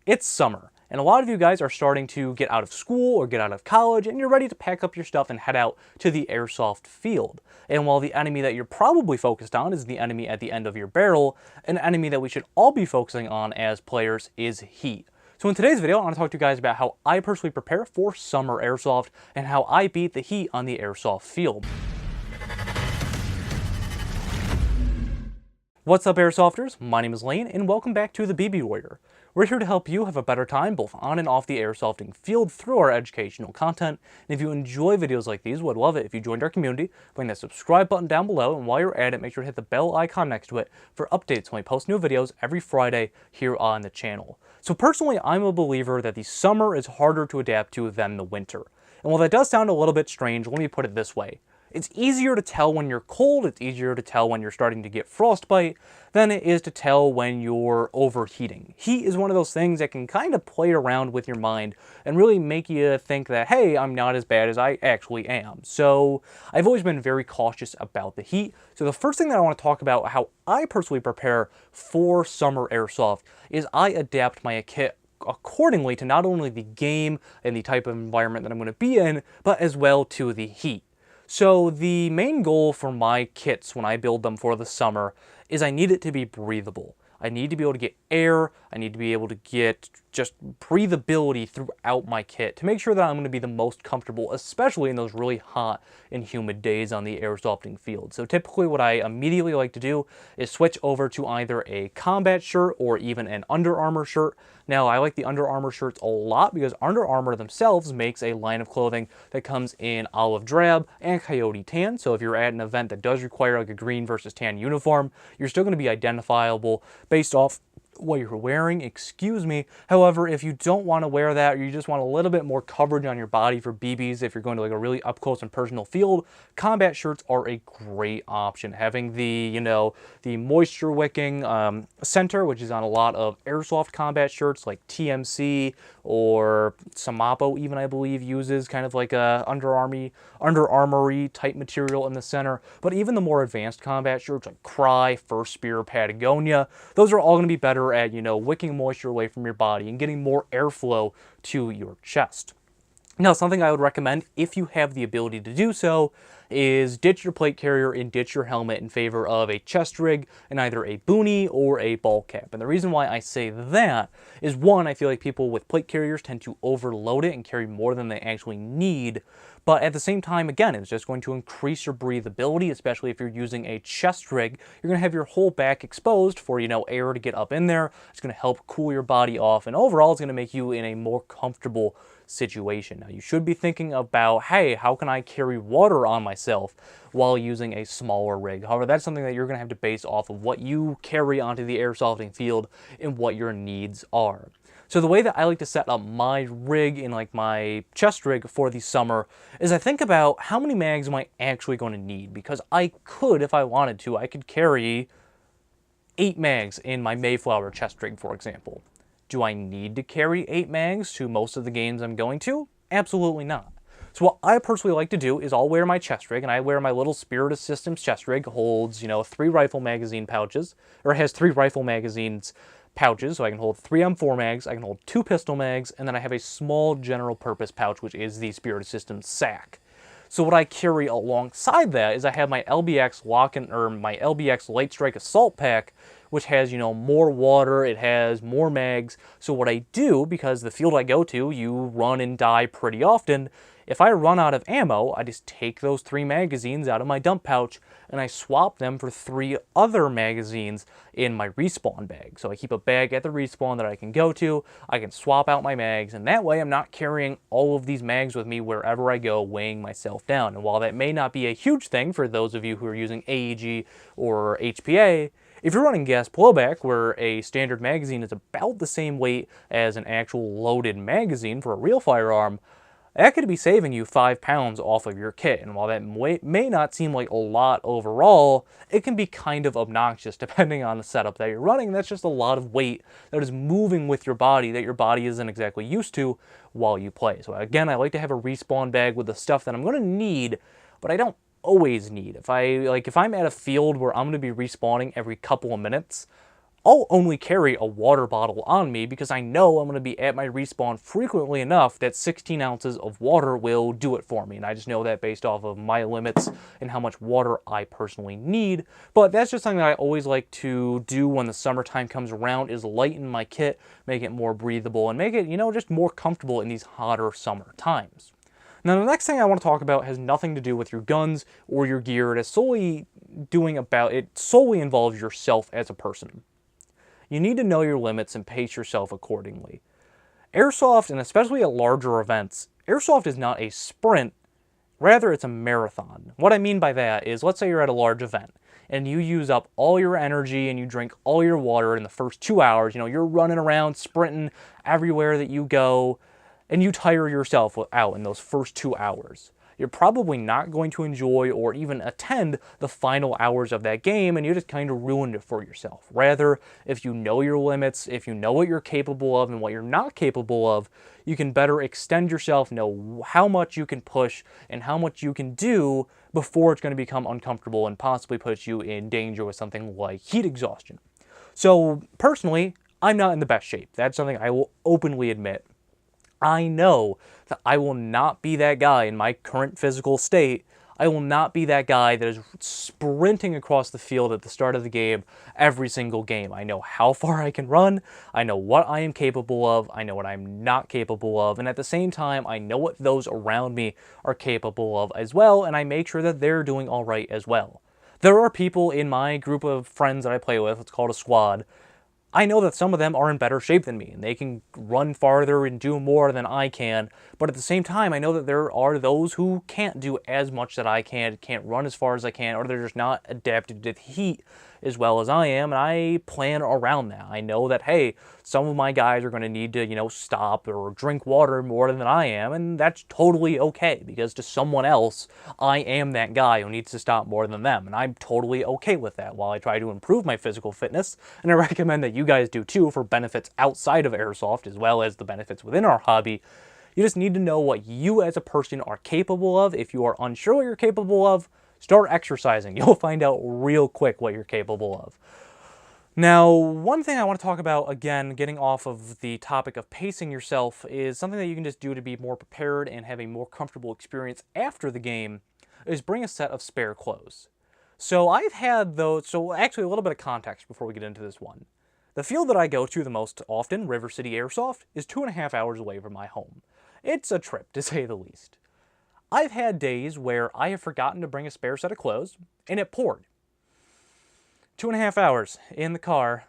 It's summer, and a lot of you guys are starting to get out of school or get out of college, and you're ready to pack up your stuff and head out to the airsoft field. And while the enemy that you're probably focused on is the enemy at the end of your barrel, an enemy that we should all be focusing on as players is heat. So in today's video, I want to talk to you guys about how I personally prepare for summer airsoft and how I beat the heat on the airsoft field. What's up, Airsofters? My name is Lane, and welcome back to the BB Warrior. We're here to help you have a better time both on and off the airsofting field through our educational content. And if you enjoy videos like these, we'd love it if you joined our community, bring that subscribe button down below, and while you're at it, make sure to hit the bell icon next to it for updates when we post new videos every Friday here on the channel. So personally, I'm a believer that the summer is harder to adapt to than the winter. And while that does sound a little bit strange, let me put it this way. It's easier to tell when you're cold, it's easier to tell when you're starting to get frostbite, than it is to tell when you're overheating. Heat is one of those things that can kind of play around with your mind and really make you think that, hey, I'm not as bad as I actually am. So I've always been very cautious about the heat. So the first thing that I want to talk about how I personally prepare for summer airsoft is I adapt my kit accordingly to not only the game and the type of environment that I'm going to be in, but as well to the heat. So the main goal for my kits when I build them for the summer is I need it to be breathable. I need to be able to get air, I need to be able to get just breathability throughout my kit to make sure that I'm going to be the most comfortable, especially in those really hot and humid days on the airsofting field. So typically what I immediately like to do is switch over to either a combat shirt or even an Under Armour shirt. Now, I like the Under Armour shirts a lot because Under Armour themselves makes a line of clothing that comes in olive drab and coyote tan. So if you're at an event that does require like a green versus tan uniform, you're still going to be identifiable based off what you're wearing, excuse me. However, if you don't want to wear that, or you just want a little bit more coverage on your body for BBs, if you're going to like a really up close and personal field, combat shirts are a great option. Having the, the moisture wicking center, which is on a lot of airsoft combat shirts like TMC or Samapo even, I believe, uses kind of like a Under Armour-y type material in the center. But even the more advanced combat shirts like Cry, First Spear, Patagonia, those are all going to be better at, wicking moisture away from your body and getting more airflow to your chest. Now, something I would recommend, if you have the ability to do so, is ditch your plate carrier and ditch your helmet in favor of a chest rig and either a boonie or a ball cap. And the reason why I say that is, one, I feel like people with plate carriers tend to overload it and carry more than they actually need. But at the same time, again, it's just going to increase your breathability, especially if you're using a chest rig. You're going to have your whole back exposed for, air to get up in there. It's going to help cool your body off. And overall, it's going to make you in a more comfortable situation. Now, you should be thinking about, hey, how can I carry water on myself while using a smaller rig? However, that's something that you're going to have to base off of what you carry onto the airsofting field and what your needs are. So the way that I like to set up my rig in like my chest rig for the summer is I think about how many mags am I actually going to need, because I could, if I wanted to, I could carry 8 mags in my Mayflower chest rig, for example. Do I need to carry 8 mags to most of the games I'm going to? Absolutely not. So what I personally like to do is I'll wear my chest rig, and I wear my little Spirit of Systems chest rig. Holds, 3 rifle magazine pouches, or it has 3 rifle magazines pouches, so I can hold 3 M4 mags, I can hold 2 pistol mags, and then I have a small general purpose pouch, which is the Spirit of Systems sack. So what I carry alongside that is I have my LBX my LBX Light Strike Assault Pack, which has, more water, it has more mags. So what I do, because the field I go to, you run and die pretty often, if I run out of ammo, I just take those 3 magazines out of my dump pouch and I swap them for 3 other magazines in my respawn bag. So I keep a bag at the respawn that I can go to, I can swap out my mags, and that way I'm not carrying all of these mags with me wherever I go, weighing myself down. And while that may not be a huge thing for those of you who are using AEG or HPA, if you're running gas blowback, where a standard magazine is about the same weight as an actual loaded magazine for a real firearm, that could be saving you 5 pounds off of your kit. And while that may not seem like a lot overall, it can be kind of obnoxious depending on the setup that you're running. That's just a lot of weight that is moving with your body that your body isn't exactly used to while you play. So again, I like to have a respawn bag with the stuff that I'm going to need, but I don't always need. If I'm at a field where I'm going to be respawning every couple of minutes, I'll only carry a water bottle on me because I know I'm going to be at my respawn frequently enough that 16 ounces of water will do it for me. And I just know that based off of my limits and how much water I personally need. But that's just something that I always like to do when the summertime comes around, is lighten my kit, make it more breathable, and make it, just more comfortable in these hotter summer times. Now, the next thing I want to talk about has nothing to do with your guns or your gear. It solely involves yourself as a person. You need to know your limits and pace yourself accordingly. Airsoft, and especially at larger events, Airsoft is not a sprint, rather it's a marathon. What I mean by that is, let's say you're at a large event, and you use up all your energy and you drink all your water in the first 2 hours. You're running around, sprinting everywhere that you go, and you tire yourself out in those first 2 hours. You're probably not going to enjoy or even attend the final hours of that game, and you just kind of ruined it for yourself. Rather, if you know your limits, if you know what you're capable of and what you're not capable of, you can better extend yourself, know how much you can push and how much you can do before it's going to become uncomfortable and possibly put you in danger with something like heat exhaustion. So personally, I'm not in the best shape. That's something I will openly admit. I know that I will not be that guy in my current physical state. I will not be that guy that is sprinting across the field at the start of the game every single game. I know how far I can run. I know what I am capable of. I know what I'm not capable of. And at the same time, I know what those around me are capable of as well. And I make sure that they're doing all right as well. There are people in my group of friends that I play with, it's called a squad. I know that some of them are in better shape than me, and they can run farther and do more than I can, but at the same time, I know that there are those who can't do as much that I can, can't run as far as I can, or they're just not adapted to the heat as well as I am, and I plan around that. I know that, hey, some of my guys are going to need to, stop or drink water more than I am, and that's totally okay, because to someone else, I am that guy who needs to stop more than them, and I'm totally okay with that while I try to improve my physical fitness, and I recommend that you guys do too for benefits outside of Airsoft as well as the benefits within our hobby. You just need to know what you as a person are capable of. If you are unsure what you're capable of, start exercising. You'll find out real quick what you're capable of. Now, one thing I want to talk about, again, getting off of the topic of pacing yourself, is something that you can just do to be more prepared and have a more comfortable experience after the game, is bring a set of spare clothes. So I've had those, so actually a little bit of context before we get into this one. The field that I go to the most often, River City Airsoft, is 2.5 hours away from my home. It's a trip, to say the least. I've had days where I have forgotten to bring a spare set of clothes, and it poured. 2.5 hours in the car,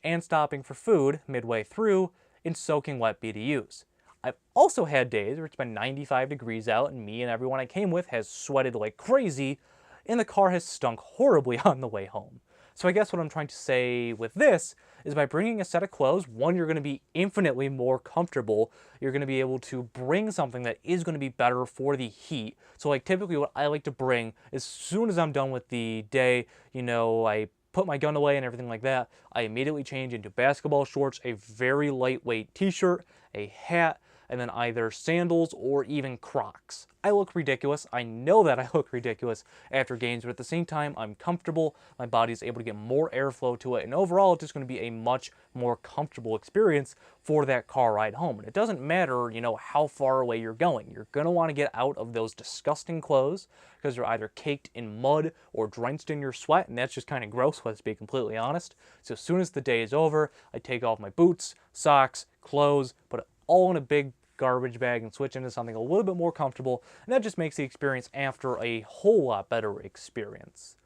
and stopping for food midway through, and soaking wet BDUs. I've also had days where it's been 95 degrees out, and me and everyone I came with has sweated like crazy, and the car has stunk horribly on the way home. So I guess what I'm trying to say with this is, by bringing a set of clothes, one, you're going to be infinitely more comfortable. You're going to be able to bring something that is going to be better for the heat. So like typically what I like to bring, as soon as I'm done with the day, I put my gun away and everything like that, I immediately change into basketball shorts, a very lightweight t-shirt, a hat, and then either sandals or even Crocs. I look ridiculous. I know that I look ridiculous after games, but at the same time, I'm comfortable. My body is able to get more airflow to it, and overall, it's just going to be a much more comfortable experience for that car ride home. And it doesn't matter, how far away you're going. You're going to want to get out of those disgusting clothes because they're either caked in mud or drenched in your sweat, and that's just kind of gross, let's be completely honest. So as soon as the day is over, I take off my boots, socks, clothes, put it all in a big garbage bag and switch into something a little bit more comfortable, and that just makes the experience after a whole lot better experience.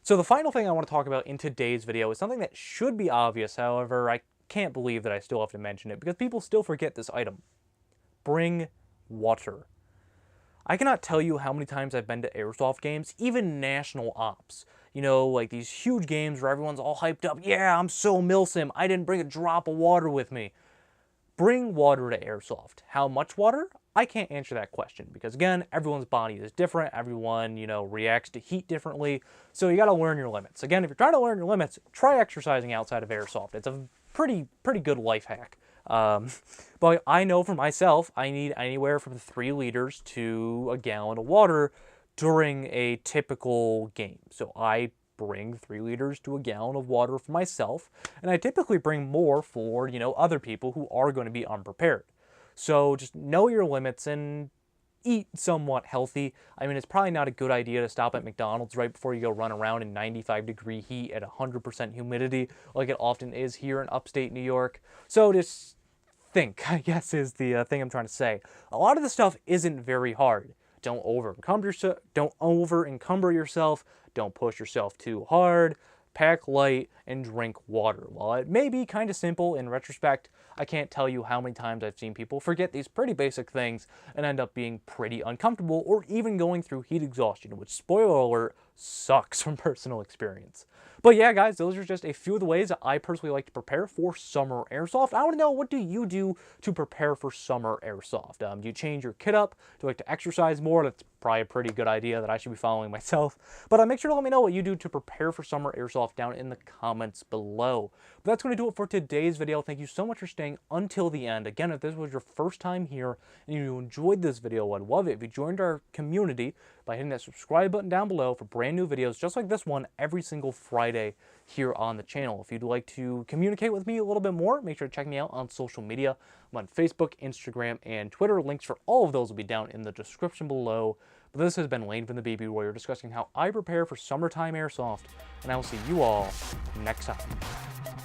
So the final thing I want to talk about in today's video is something that should be obvious, however, I can't believe that I still have to mention it because people still forget this item. Bring water. I cannot tell you how many times I've been to Airsoft games, even national ops. Like these huge games where everyone's all hyped up, yeah, I'm so milsim, I didn't bring a drop of water with me. Bring water to Airsoft. How much water? I can't answer that question because, again, everyone's body is different. Everyone, reacts to heat differently. So you got to learn your limits. Again, if you're trying to learn your limits, try exercising outside of Airsoft. It's a pretty good life hack. But I know for myself, I need anywhere from 3 liters to a gallon of water during a typical game. So I bring 3 liters to a gallon of water for myself, and I typically bring more for, other people who are going to be unprepared. So just know your limits and eat somewhat healthy. I mean, it's probably not a good idea to stop at McDonald's right before you go run around in 95-degree heat at 100% humidity like it often is here in upstate New York. So just think, I guess, is the thing I'm trying to say. A lot of the stuff isn't very hard. Don't over-encumber yourself. Don't push yourself too hard. Pack light and drink water. While it may be kind of simple in retrospect, I can't tell you how many times I've seen people forget these pretty basic things and end up being pretty uncomfortable or even going through heat exhaustion, which, spoiler alert, sucks from personal experience. But yeah, guys, those are just a few of the ways that I personally like to prepare for summer airsoft. I want to know, what do you do to prepare for summer airsoft? Do you change your kit up? Do you like to exercise more? That's probably a pretty good idea that I should be following myself. But make sure to let me know what you do to prepare for summer airsoft down in the comments below. But that's going to do it for today's video. Thank you so much for staying until the end. Again, if this was your first time here and you enjoyed this video, I'd love it if you joined our community by hitting that subscribe button down below for brand new videos just like this one every single Friday here on the channel. If you'd like to communicate with me a little bit more, make sure to check me out on social media. I'm on Facebook, Instagram, and Twitter. Links for all of those will be down in the description below. But this has been Lane from the BB Warrior discussing how I prepare for summertime airsoft, and I will see you all next time.